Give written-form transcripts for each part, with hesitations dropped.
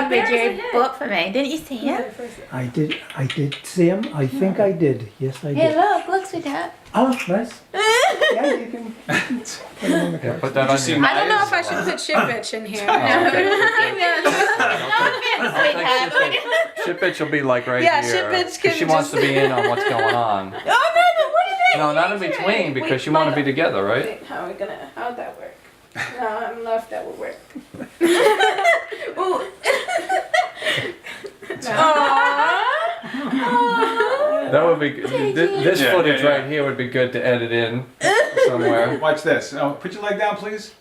that bear is a Jared hit. bought for me. Didn't you see him? I did see him. I think I did. Yes, I Here, did. look, sweetheart. Oh, nice. Yeah, you can put him on the couch. Put that on your I don't know if I should put shit bitch in here. Shit bitch will be like right Yeah, here. shit bitch 'cause can she wants to just- be in on what's going on. Oh no, but what is it? No, not in between because you want to be together, right? Wait, how'd that work? No, I'm left, that would work. That would be this Yeah, footage yeah, yeah. right here would be good to edit in somewhere. Watch this. Oh, put your leg down, please.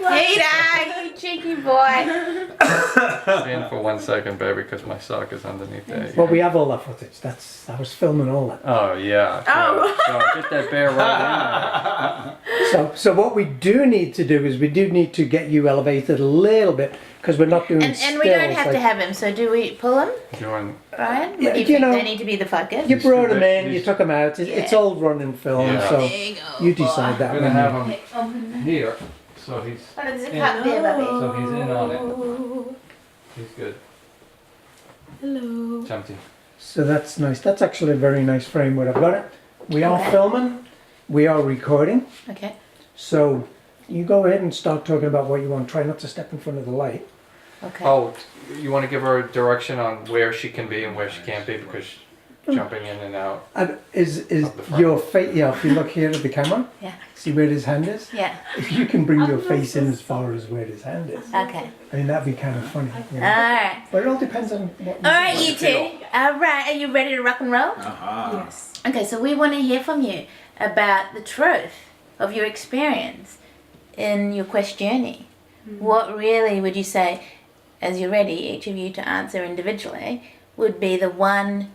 Hey, dog, you cheeky boy. Stand for 1 second, baby, because my sock is underneath there. Well, we have all that footage. I was filming all that. Oh yeah. Oh. So get that bear right So what we do need to do is we do need to get you elevated a little bit because we're not doing And we don't have stills, to have him, so do we pull him, in. Doing. Ryan? What Yeah, do you you think? know, They need to be the fuckers? You brought him in, you He's- took him out. It's Yeah. old running film, Yeah. so There you go. you decide that I'm one. gonna have him Okay, open the- here, so he's Oh, there's a cup there, Bubby. so he's in on it. He's good. Hello. It's empty. So that's nice. That's actually a very nice frame where I've got it. We are Okay. filming, we are recording. Okay. So you go ahead and start talking about what you want. Try not to step in front of the light. Okay. Oh, you want to give her a direction on where she can be and where she can't be because she's jumping in and out. And is Of the front. your face? Yeah. If you look here at the camera, Yeah. see where his hand is. Yeah. If you can bring your face in as far as where his hand is, Okay. I mean that'd be kind of funny. You know? All right. But it all depends on what. All right, you two. All right. Are you ready to rock and roll? Uh-huh. Yes. Okay. So we want to hear from you about the truth of your experience in your quest journey. What really would you say, as you're ready, each of you to answer individually, would be the one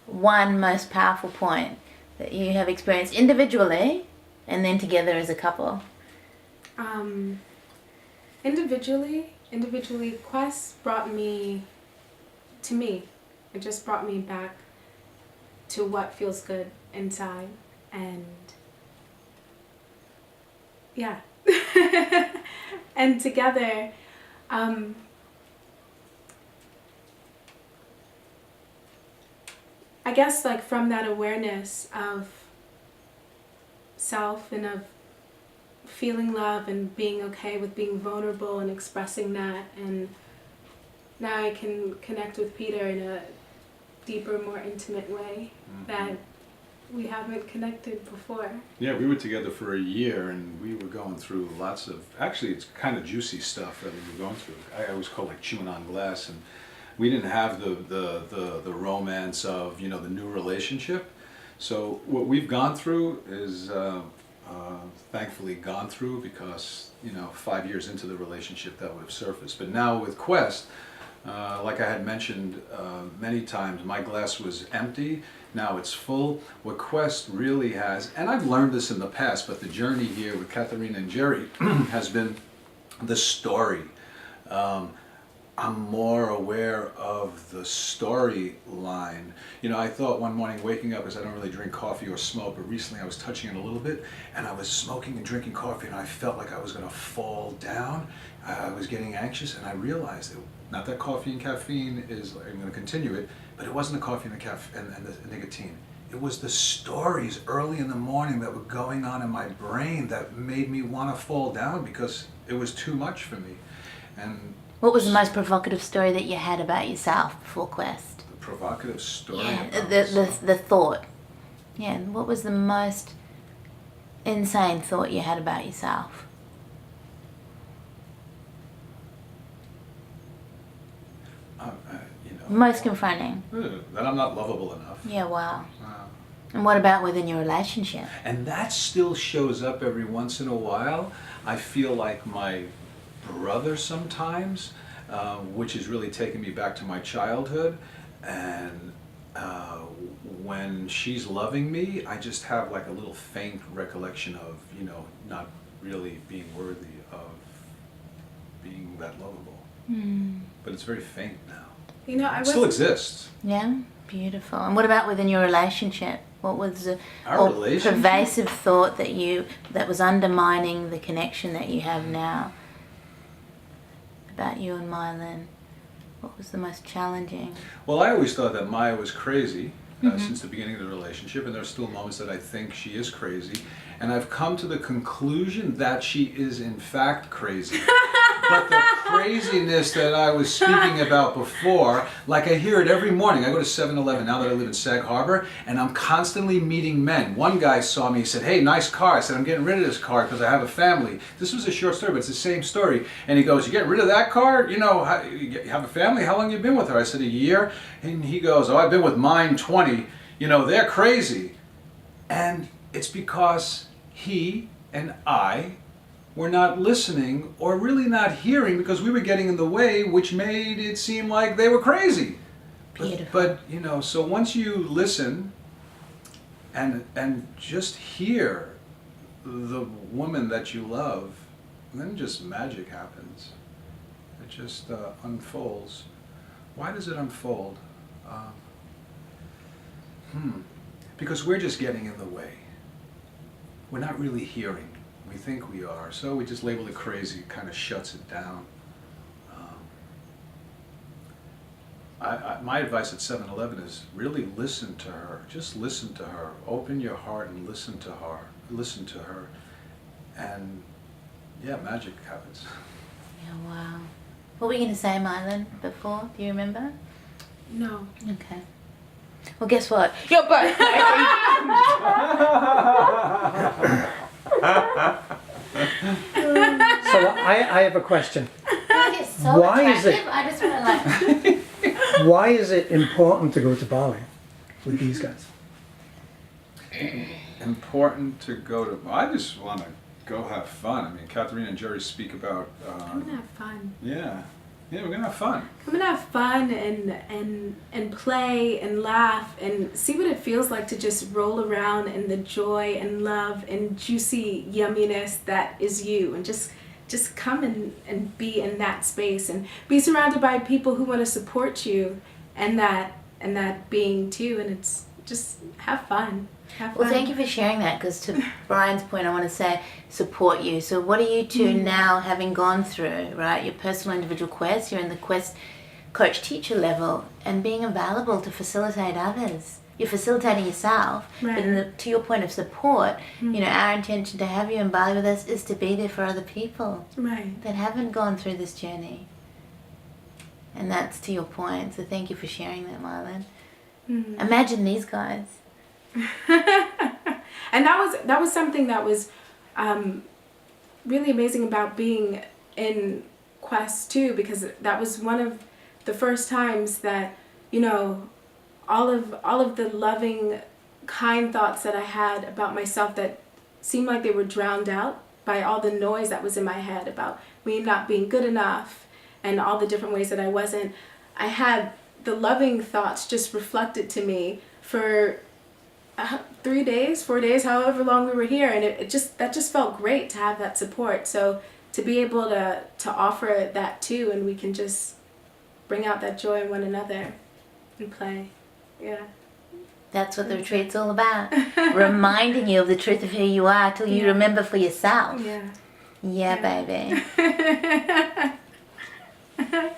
most powerful point that you have experienced individually and then together as a couple? Individually, Quest brought me to me. It just brought me back to what feels good inside, and yeah. And together, I guess like from that awareness of self and of feeling love and being okay with being vulnerable and expressing that, and now I can connect with Peter in a deeper, more intimate way that we haven't connected before. Yeah, we were together for a year and we were going through lots of, actually it's kind of juicy stuff that we were going through. I always call it like chewing on glass, and we didn't have the romance of, you know, the new relationship. So what we've gone through is thankfully gone through because, you know, 5 years into the relationship that would have surfaced. But now with Quest, like I had mentioned many times, my glass was empty. Now it's full. What Quest really has, and I've learned this in the past, but the journey here with Katharina and Jerry has been the story. I'm more aware of the storyline. You know, I thought one morning waking up, because I don't really drink coffee or smoke, but recently I was touching it a little bit, and I was smoking and drinking coffee, and I felt like I was going to fall down. I was getting anxious, and I realized that not that coffee and caffeine is, I'm going to continue it, but it wasn't the coffee and the and the nicotine. It was the stories early in the morning that were going on in my brain that made me want to fall down because it was too much for me. And What was the most provocative story that you had about yourself before Quest? the provocative story. Yeah, about the myself. thought. Yeah, what was the most insane thought you had about yourself? You know, Most confronting. that I'm not lovable enough. Yeah, wow. Wow. And what about within your relationship? And that still shows up every once in a while. I feel like my brother sometimes, which is really taking me back to my childhood. And when she's loving me, I just have like a little faint recollection of, you know, not really being worthy of being that lovable. But it's very faint now. You know, I It still was exists. Yeah, beautiful. And what about within your relationship? What was the Our relationship? pervasive thought that was undermining the connection that you have now about you and Mylan? What was the most challenging? Well, I always thought that Maya was crazy since the beginning of the relationship, and there are still moments that I think she is crazy. And I've come to the conclusion that she is in fact crazy. But the craziness that I was speaking about before, like I hear it every morning. I go to 7-Eleven now that I live in Sag Harbor, and I'm constantly meeting men. One guy saw me, he said, "Hey, nice car." I said, "I'm getting rid of this car because I have a family." This was a short story, but it's the same story. And he goes, "You getting rid of that car? You know, you have a family? How long you been with her?" I said, "A year." And he goes, "Oh, I've been with mine 20. You know, they're crazy." And it's because he and I were not listening, or really not hearing, because we were getting in the way, which made it seem like they were crazy. Beautiful. But you know, so once you listen and just hear the woman that you love, then just magic happens. It just unfolds. Why does it unfold? Because we're just getting in the way. We're not really hearing. We think we are, so we just label it crazy. It kind of shuts it down. My advice at 7-Eleven is really listen to her. Just listen to her. Open your heart and listen to her. Listen to her, and yeah, magic happens. Yeah, wow. What were you going to say, Mylan, before? Do you remember? No. Okay. Well, guess what? You're both crazy. So I have a question. It's so Why is attractive. it- I just want to like... Why is it important to go to Bali with these guys? Important to go to. I just want to go have fun. I mean, Katharina and Jerry speak about. Come and have fun. Yeah, we're gonna have fun. Come and have fun and play and laugh and see what it feels like to just roll around in the joy and love and juicy yumminess that is you, and just come and be in that space and be surrounded by people who want to support you and that being too, and it's just have fun. Have fun. Well, thank you for sharing that, because to Brian's point, I want to say support you. So what are you two now, having gone through, right, your personal individual quest, you're in the quest coach-teacher level, and being available to facilitate others. You're facilitating yourself, Right. but to your point of support, you know, our intention to have you in Bali with us is to be there for other people Right. that haven't gone through this journey. And that's to your point, so thank you for sharing that, Mylan. Imagine these guys. And that was something that was really amazing about being in Quest too, because that was one of the first times that, you know, all of the loving, kind thoughts that I had about myself that seemed like they were drowned out by all the noise that was in my head about me not being good enough and all the different ways that I wasn't. I had the loving thoughts just reflected to me for 3 days, 4 days, however long we were here, and that just felt great to have that support. So to be able to offer that too, and we can just bring out that joy in one another and play. Yeah. That's what the retreat's all about. Reminding you of the truth of who you are till you Yeah. remember for yourself. Yeah. Yeah, Yeah. baby.